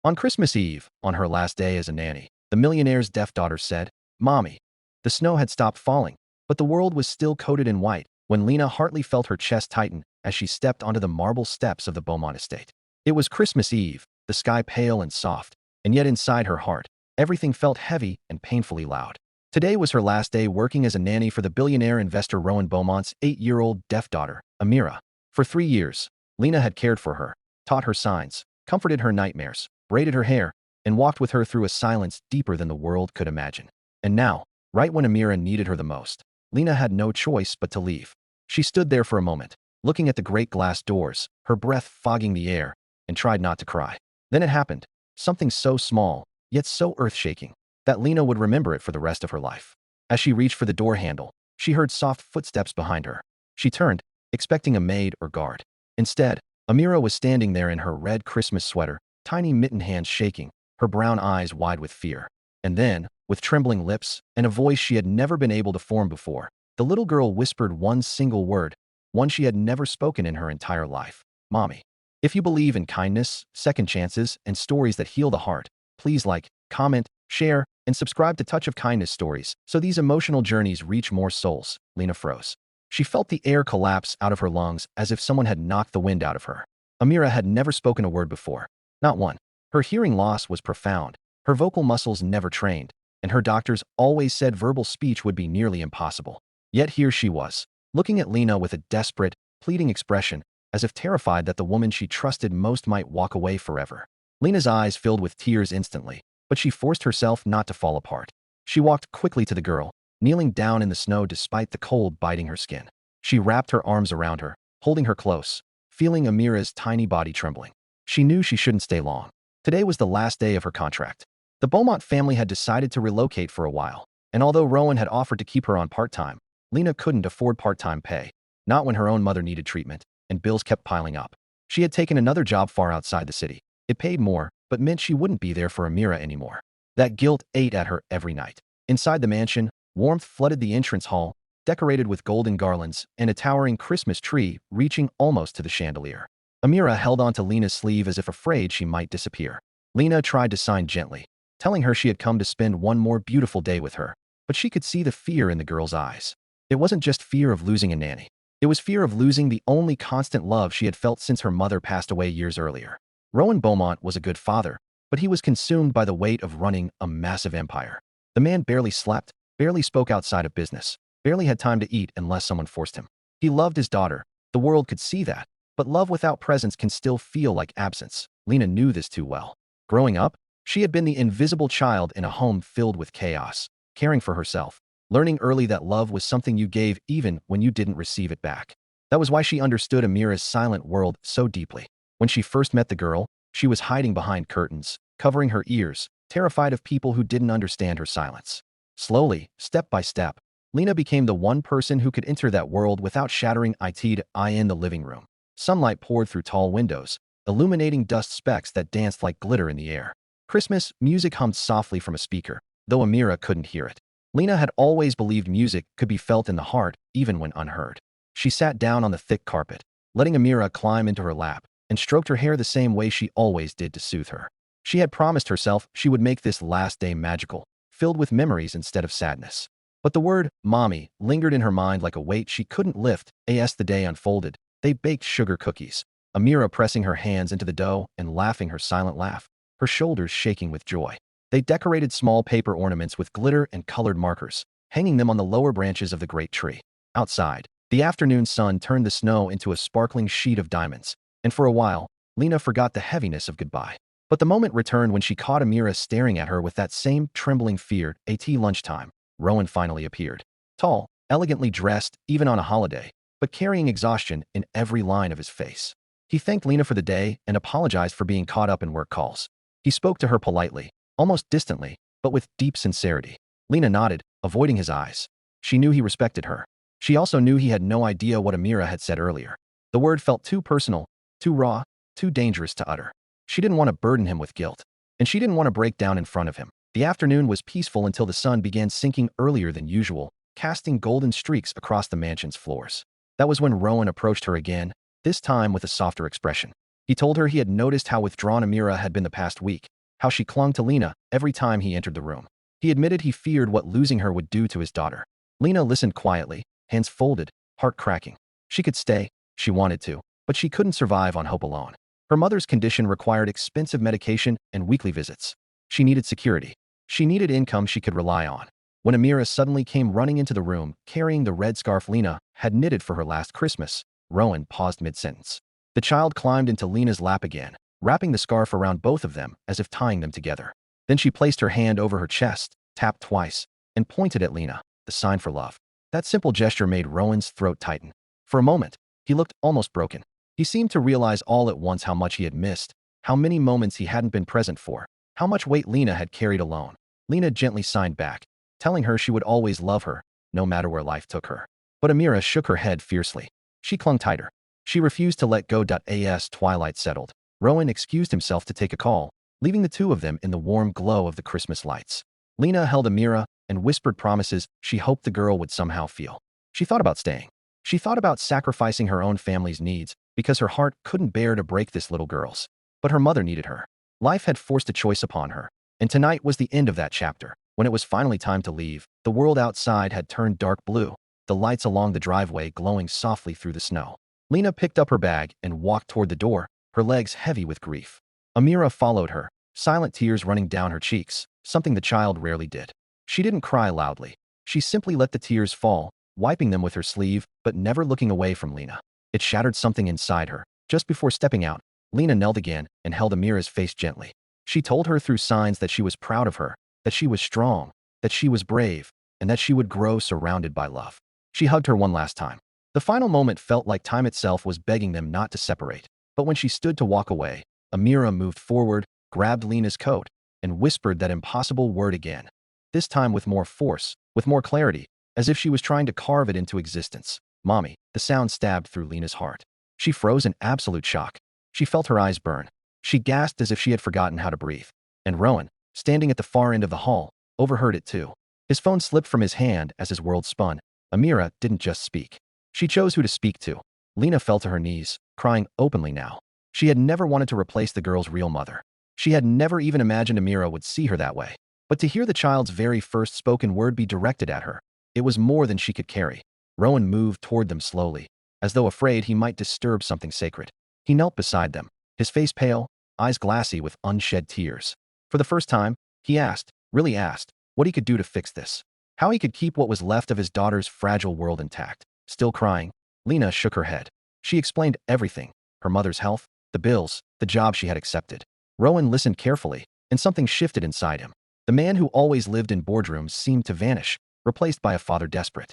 On Christmas Eve, on her last day as a nanny, the millionaire's deaf daughter said, "Mommy." The snow had stopped falling, but the world was still coated in white when Lena Hartley felt her chest tighten as she stepped onto the marble steps of the Beaumont estate. It was Christmas Eve, the sky pale and soft, and yet inside her heart, everything felt heavy and painfully loud. Today was her last day working as a nanny for the billionaire investor Rowan Beaumont's 8-year-old deaf daughter, Amira. For 3 years, Lena had cared for her, taught her signs, comforted her nightmares, braided her hair, and walked with her through a silence deeper than the world could imagine. And now, right when Amira needed her the most, Lena had no choice but to leave. She stood there for a moment, looking at the great glass doors, her breath fogging the air, and tried not to cry. Then it happened, something so small, yet so earth-shaking, that Lena would remember it for the rest of her life. As she reached for the door handle, she heard soft footsteps behind her. She turned, expecting a maid or guard. Instead, Amira was standing there in her red Christmas sweater, tiny mittened hands shaking, her brown eyes wide with fear. And then, with trembling lips and a voice she had never been able to form before, the little girl whispered one single word, one she had never spoken in her entire life. "Mommy." If you believe in kindness, second chances, and stories that heal the heart, please like, comment, share, and subscribe to Touch of Kindness Stories so these emotional journeys reach more souls. Lena froze. She felt the air collapse out of her lungs as if someone had knocked the wind out of her. Amira had never spoken a word before. Not one. Her hearing loss was profound, her vocal muscles never trained, and her doctors always said verbal speech would be nearly impossible. Yet here she was, looking at Lena with a desperate, pleading expression, as if terrified that the woman she trusted most might walk away forever. Lena's eyes filled with tears instantly, but she forced herself not to fall apart. She walked quickly to the girl, kneeling down in the snow despite the cold biting her skin. She wrapped her arms around her, holding her close, feeling Amira's tiny body trembling. She knew she shouldn't stay long. Today was the last day of her contract. The Beaumont family had decided to relocate for a while, and although Rowan had offered to keep her on part-time, Lena couldn't afford part-time pay, not when her own mother needed treatment, and bills kept piling up. She had taken another job far outside the city. It paid more, but meant she wouldn't be there for Amira anymore. That guilt ate at her every night. Inside the mansion, warmth flooded the entrance hall, decorated with golden garlands and a towering Christmas tree reaching almost to the chandelier. Amira held onto Lena's sleeve as if afraid she might disappear. Lena tried to sign gently, telling her she had come to spend one more beautiful day with her, but she could see the fear in the girl's eyes. It wasn't just fear of losing a nanny. It was fear of losing the only constant love she had felt since her mother passed away years earlier. Rowan Beaumont was a good father, but he was consumed by the weight of running a massive empire. The man barely slept, barely spoke outside of business, barely had time to eat unless someone forced him. He loved his daughter. The world could see that, but love without presence can still feel like absence. Lena knew this too well. Growing up, she had been the invisible child in a home filled with chaos, caring for herself, learning early that love was something you gave even when you didn't receive it back. That was why she understood Amira's silent world so deeply. When she first met the girl, she was hiding behind curtains, covering her ears, terrified of people who didn't understand her silence. Slowly, step by step, Lena became the one person who could enter that world without shattering it in the living room. Sunlight poured through tall windows, illuminating dust specks that danced like glitter in the air. Christmas music hummed softly from a speaker, though Amira couldn't hear it. Lena had always believed music could be felt in the heart, even when unheard. She sat down on the thick carpet, letting Amira climb into her lap, and stroked her hair the same way she always did to soothe her. She had promised herself she would make this last day magical, filled with memories instead of sadness. But the word, "mommy," lingered in her mind like a weight she couldn't lift. As the day unfolded, they baked sugar cookies, Amira pressing her hands into the dough and laughing her silent laugh, her shoulders shaking with joy. They decorated small paper ornaments with glitter and colored markers, hanging them on the lower branches of the great tree. Outside, the afternoon sun turned the snow into a sparkling sheet of diamonds, and for a while, Lena forgot the heaviness of goodbye. But the moment returned when she caught Amira staring at her with that same trembling fear. At lunchtime, Rowan finally appeared. Tall, elegantly dressed, even on a holiday, but carrying exhaustion in every line of his face. He thanked Lena for the day and apologized for being caught up in work calls. He spoke to her politely, almost distantly, but with deep sincerity. Lena nodded, avoiding his eyes. She knew he respected her. She also knew he had no idea what Amira had said earlier. The word felt too personal, too raw, too dangerous to utter. She didn't want to burden him with guilt, and she didn't want to break down in front of him. The afternoon was peaceful until the sun began sinking earlier than usual, casting golden streaks across the mansion's floors. That was when Rowan approached her again, this time with a softer expression. He told her he had noticed how withdrawn Amira had been the past week, how she clung to Lena every time he entered the room. He admitted he feared what losing her would do to his daughter. Lena listened quietly, hands folded, heart cracking. She could stay, she wanted to, but she couldn't survive on hope alone. Her mother's condition required expensive medication and weekly visits. She needed security. She needed income she could rely on. When Amira suddenly came running into the room, carrying the red scarf Lena had knitted for her last Christmas, Rowan paused mid-sentence. The child climbed into Lena's lap again, wrapping the scarf around both of them as if tying them together. Then she placed her hand over her chest, tapped twice, and pointed at Lena, the sign for love. That simple gesture made Rowan's throat tighten. For a moment, he looked almost broken. He seemed to realize all at once how much he had missed, how many moments he hadn't been present for, how much weight Lena had carried alone. Lena gently signed back, telling her she would always love her, no matter where life took her. But Amira shook her head fiercely. She clung tighter. She refused to let go. As twilight settled, Rowan excused himself to take a call, leaving the two of them in the warm glow of the Christmas lights. Lena held Amira and whispered promises she hoped the girl would somehow feel. She thought about staying. She thought about sacrificing her own family's needs because her heart couldn't bear to break this little girl's. But her mother needed her. Life had forced a choice upon her, and tonight was the end of that chapter. When it was finally time to leave, the world outside had turned dark blue, the lights along the driveway glowing softly through the snow. Lena picked up her bag and walked toward the door, her legs heavy with grief. Amira followed her, silent tears running down her cheeks, something the child rarely did. She didn't cry loudly. She simply let the tears fall, wiping them with her sleeve, but never looking away from Lena. It shattered something inside her. Just before stepping out, Lena knelt again and held Amira's face gently. She told her through signs that she was proud of her, that she was strong, that she was brave, and that she would grow surrounded by love. She hugged her one last time. The final moment felt like time itself was begging them not to separate. But when she stood to walk away, Amira moved forward, grabbed Lena's coat, and whispered that impossible word again. This time with more force, with more clarity, as if she was trying to carve it into existence. Mommy. The sound stabbed through Lena's heart. She froze in absolute shock. She felt her eyes burn. She gasped as if she had forgotten how to breathe. And Rowan, standing at the far end of the hall, overheard it too. His phone slipped from his hand as his world spun. Amira didn't just speak. She chose who to speak to. Lena fell to her knees, crying openly now. She had never wanted to replace the girl's real mother. She had never even imagined Amira would see her that way. But to hear the child's very first spoken word be directed at her, it was more than she could carry. Rowan moved toward them slowly, as though afraid he might disturb something sacred. He knelt beside them, his face pale, eyes glassy with unshed tears. For the first time, he really asked, what he could do to fix this. How he could keep what was left of his daughter's fragile world intact. Still crying, Lena shook her head. She explained everything, her mother's health, the bills, the job she had accepted. Rowan listened carefully, and something shifted inside him. The man who always lived in boardrooms seemed to vanish, replaced by a father desperate.